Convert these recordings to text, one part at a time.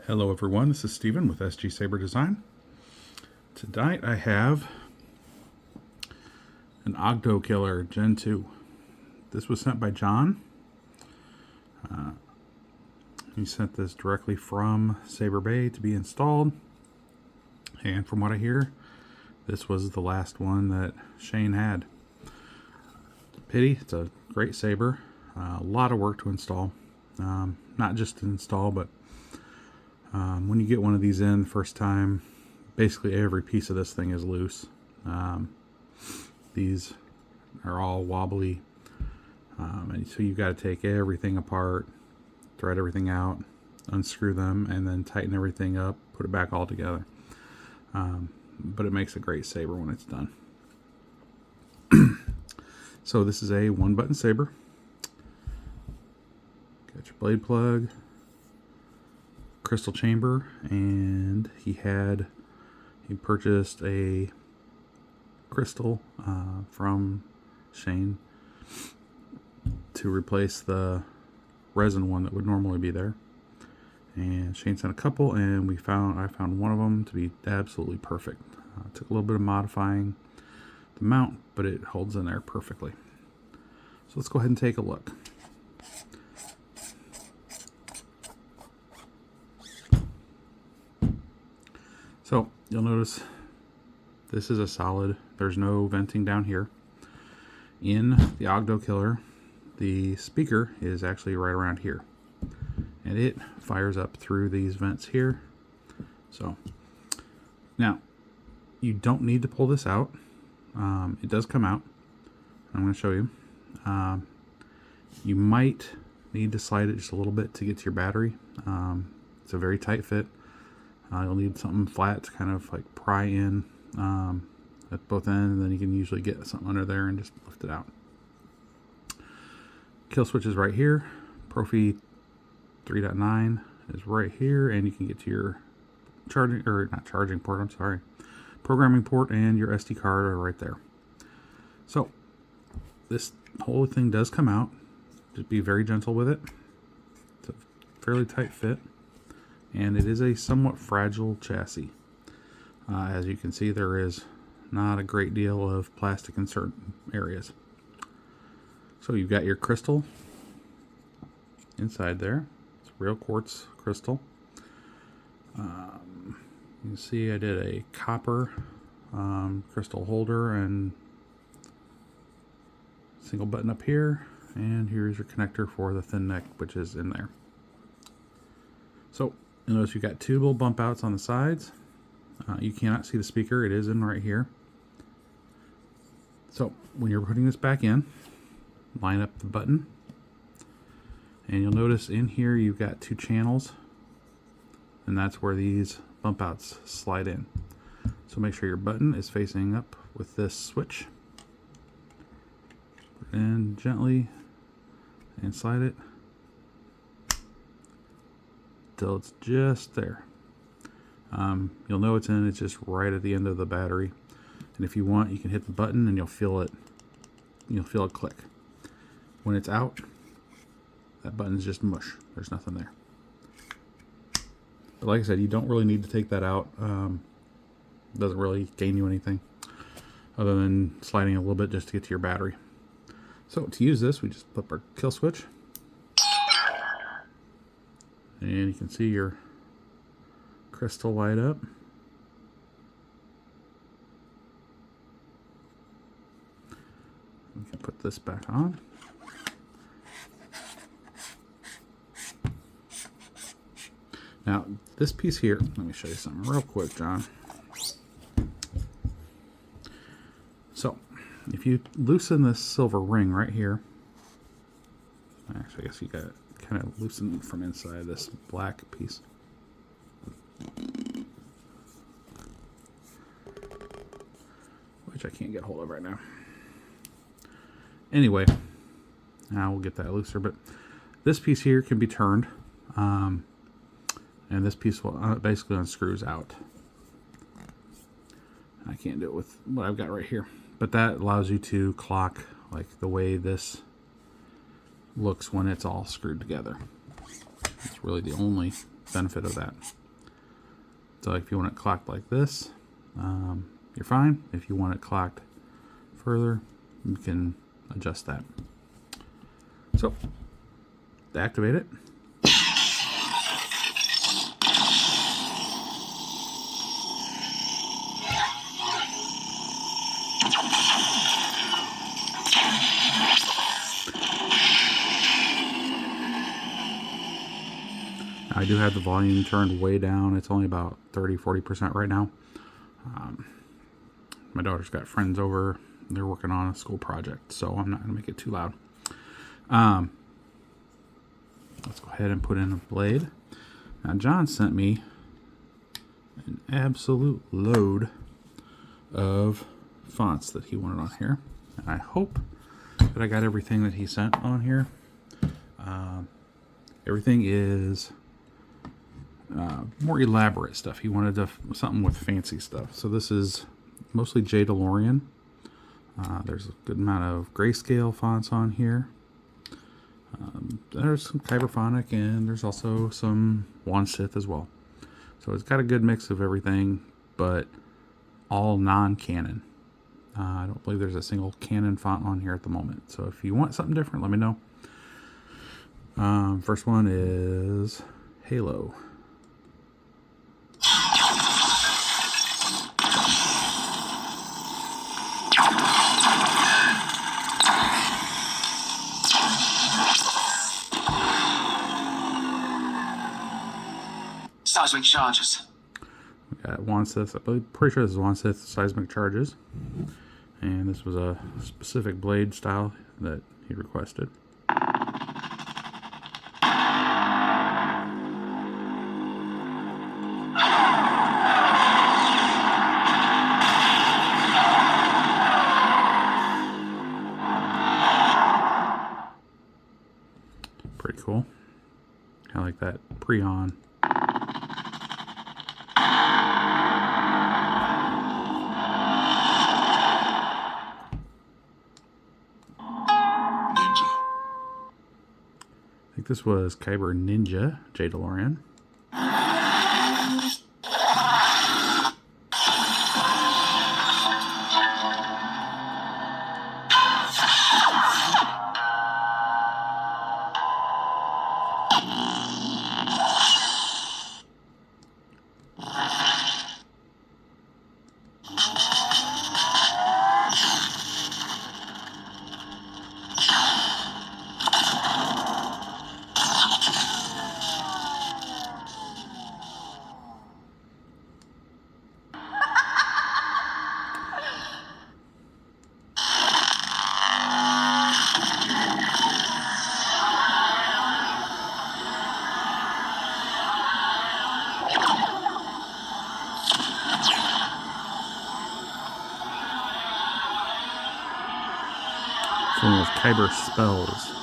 Hello everyone, this is Steven with SG Saber Design. Tonight I have an Oggdo killer Gen 2. This was sent by John. He sent this directly from Saberbay to be installed. And from what I hear, this was the last one that Shane had. Pity, it's a great saber. A lot of work to install. Not just to install, but when you get one of these in the first time, basically every piece of this thing is loose. These are all wobbly, and so you've got to take everything apart, thread everything out, unscrew them, and then tighten everything up, put it back all together. But it makes a great saber when it's done. So this is a one-button saber. Got your blade plug, crystal chamber, and he purchased a crystal from Shane to replace the resin one that would normally be there. And Shane sent a couple, and I found one of them to be absolutely perfect. Took a little bit of modifying the mount, but it holds in there perfectly. So let's go ahead and take a look. So you'll notice this is a solid. There's no venting down here. In the Oggdo killer, the speaker is actually right around here, and it fires up through these vents here. So now you don't need to pull this out. It does come out. I'm going to show you. You might need to slide it just a little bit to get to your battery. It's a very tight fit. You'll need something flat to kind of like pry in at both ends, and then you can usually get something under there and just lift it out. Kill switch is right here. Proffie 3.9 is right here, and you can get to your programming port, and your SD card are right there. So this whole thing does come out. Just be very gentle with it. It's a fairly tight fit. And it is a somewhat fragile chassis. As you can see, there is not a great deal of plastic in certain areas. So you've got your crystal inside there. It's real quartz crystal. You can see I did a copper crystal holder and single button up here. And here's your connector for the thin neck, which is in there. So you'll notice you've got two little bump outs on the sides. You cannot see the speaker. It is in right here. So when you're putting this back in, line up the button. And you'll notice in here you've got two channels. And that's where these bump outs slide in. So make sure your button is facing up with this switch. Put it in gently and slide it till it's just there. You'll know it's in. It's just right at the end of the battery, and if you want, you can hit the button and you'll feel it click. When it's out, that button's just mush. There's nothing there. But like I said, you don't really need to take that out. It doesn't really gain you anything other than sliding a little bit just to get to your battery. So to use this, we just flip our kill switch, and you can see your crystal light up. We can put this back on. Now, this piece here, let me show you something real quick, John. So, if you loosen this silver ring right here, actually, I guess you got it kind of loosened from inside this black piece. Which I can't get hold of right now. Anyway, now we'll get that looser, but this piece here can be turned, and this piece will basically unscrews out. I can't do it with what I've got right here, but that allows you to clock like the way this looks when it's all screwed together. It's really the only benefit of that. So if you want it clocked like this, you're fine. If you want it clocked further, you can adjust that. So to activate it, I do have the volume turned way down. It's only about 30-40% right now. My daughter's got friends over. They're working on a school project, so I'm not going to make it too loud. Let's go ahead and put in a blade. Now, John sent me an absolute load of fonts that he wanted on here. And I hope that I got everything that he sent on here. Everything is more elaborate stuff. He wanted something with fancy stuff. So this is mostly J. DeLorean. There's a good amount of grayscale fonts on here. There's some Kyberphonic, and there's also some Juan Sith as well. So it's got a good mix of everything, but all non-canon. I don't believe there's a single canon font on here at the moment. So if you want something different, let me know. First one is Halo. Seismic charges. We got Juan Sith. I'm pretty sure this is Juan Sith seismic charges. And this was a specific blade style that he requested. Pretty cool. I like that Preon. I think this was Kyber Ninja, J. DeLorean. This one was Kyber Spells.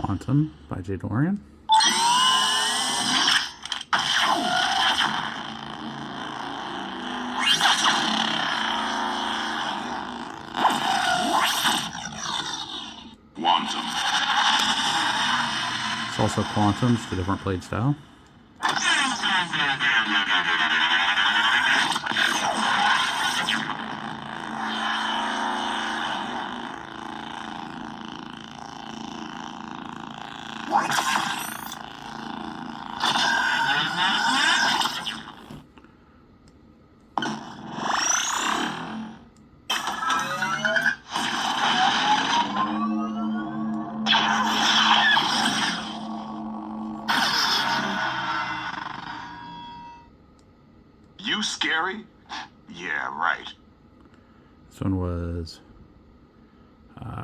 Quantum by J. DeLorean. Quantum. It's also Quantum, just a different blade style. You scary? Yeah, right. This one was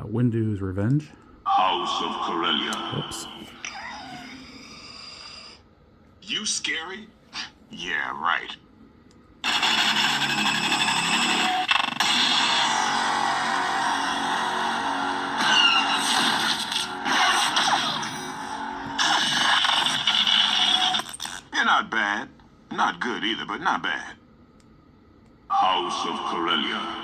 Windu's Revenge. House of Corellia. Oops. You scary? Yeah, right. You're not bad. Not good either, but not bad. House of Corellia.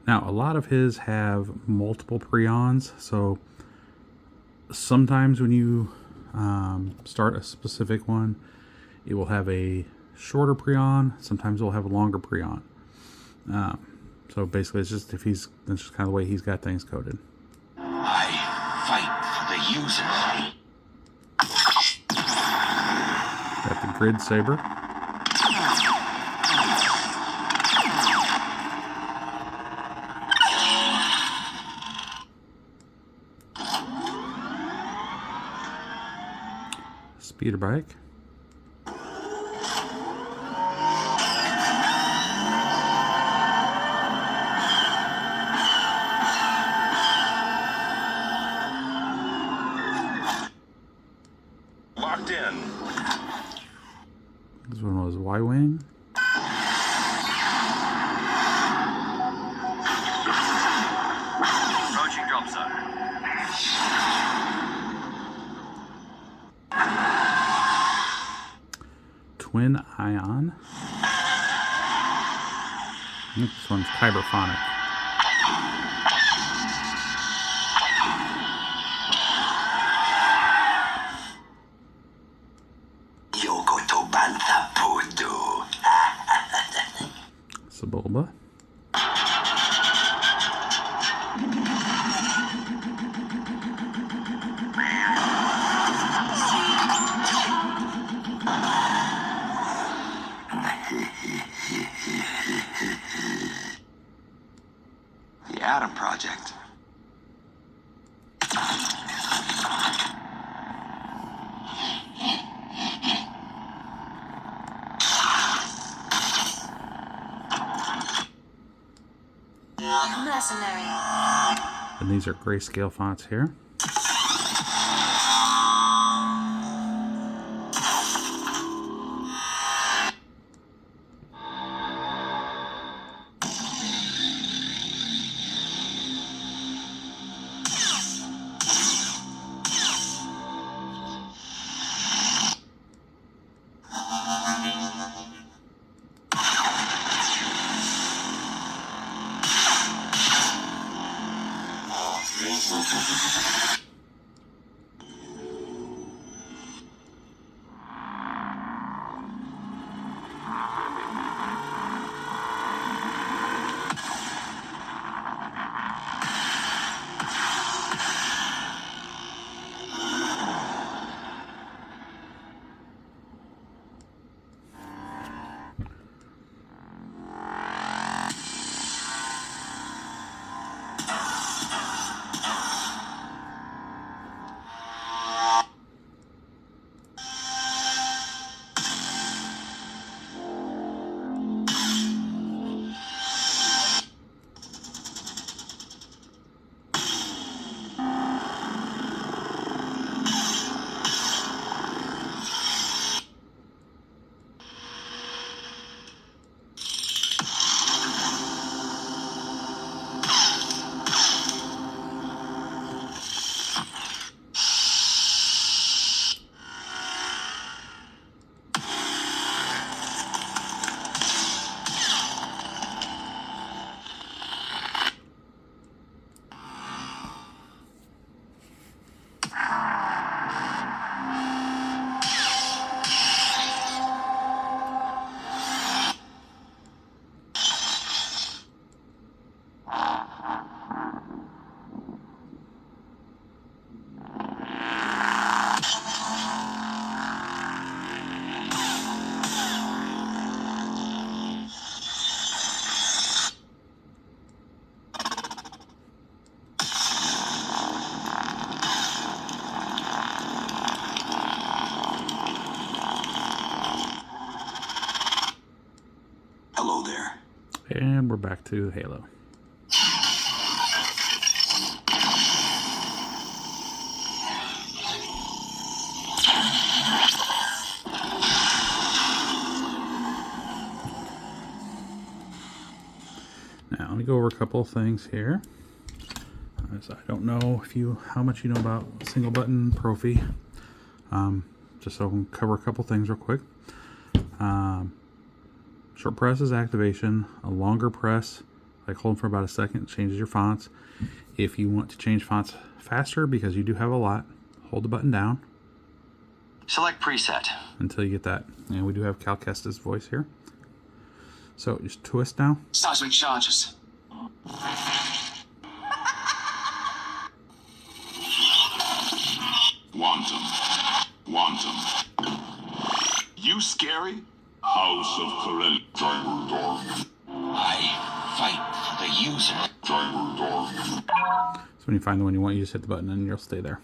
Now, a lot of his have multiple prions, so sometimes when you start a specific one, it will have a shorter prion. Sometimes it will have a longer prion. So basically, it's just that's just kind of the way he's got things coded. I fight for the users. Got the grid saber. Speeder bike. Locked in. This one was Y-Wing. Approaching drop zone. Twin Ion. I think this one's Kyberphonic. Saberbay. The Atom Project. Mercenary. And these are grayscale fonts here. And we're back to Halo. Now, let me go over a couple of things here. So I don't know how much you know about single button Proffie. Just so I can cover a couple things real quick. Short press is activation. A longer press, like holding for about a second, changes your fonts. If you want to change fonts faster, because you do have a lot, hold the button down. Select preset. Until you get that. And we do have Cal Kestis' voice here. So just twist now. Seismic charges. Quantum. You scary? House of Corelli. I fight for the user. So when you find the one you want, you just hit the button and you'll stay there.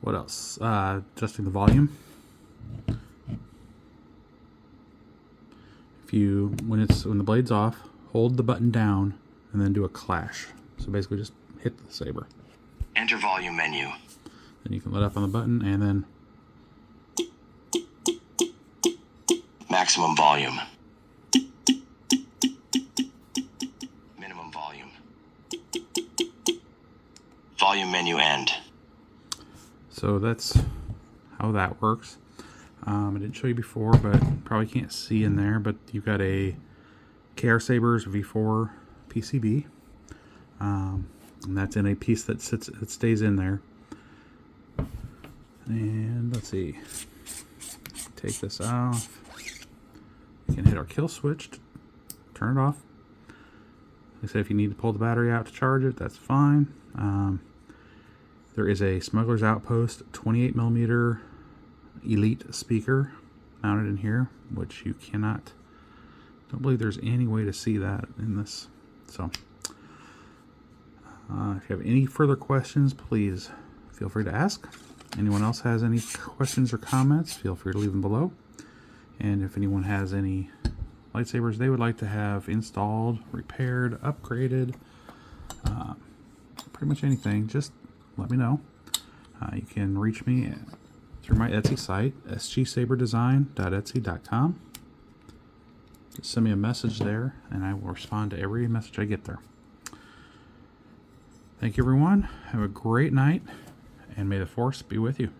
What else? Adjusting the volume. When the blade's off, hold the button down and then do a clash. So basically just hit the saber. Enter volume menu. Then you can let up on the button and then maximum volume. Minimum volume. Volume menu end. So that's how that works. I didn't show you before, but probably can't see in there, but you've got a KR Sabers V4 PCB. And that's in a piece that stays in there. And let's see. Take this off. You can hit our kill switch to turn it off. Like I said, if you need to pull the battery out to charge it, that's fine. There is a Smugglers Outpost 28mm Elite speaker mounted in here, which you cannot, don't believe there's any way to see that in this. So if you have any further questions, please feel free to ask. Anyone else has any questions or comments, feel free to leave them below. And if anyone has any lightsabers they would like to have installed, repaired, upgraded, pretty much anything, just let me know. You can reach me through my Etsy site, sgsaberdesign.etsy.com. Just send me a message there, and I will respond to every message I get there. Thank you, everyone. Have a great night, and may the Force be with you.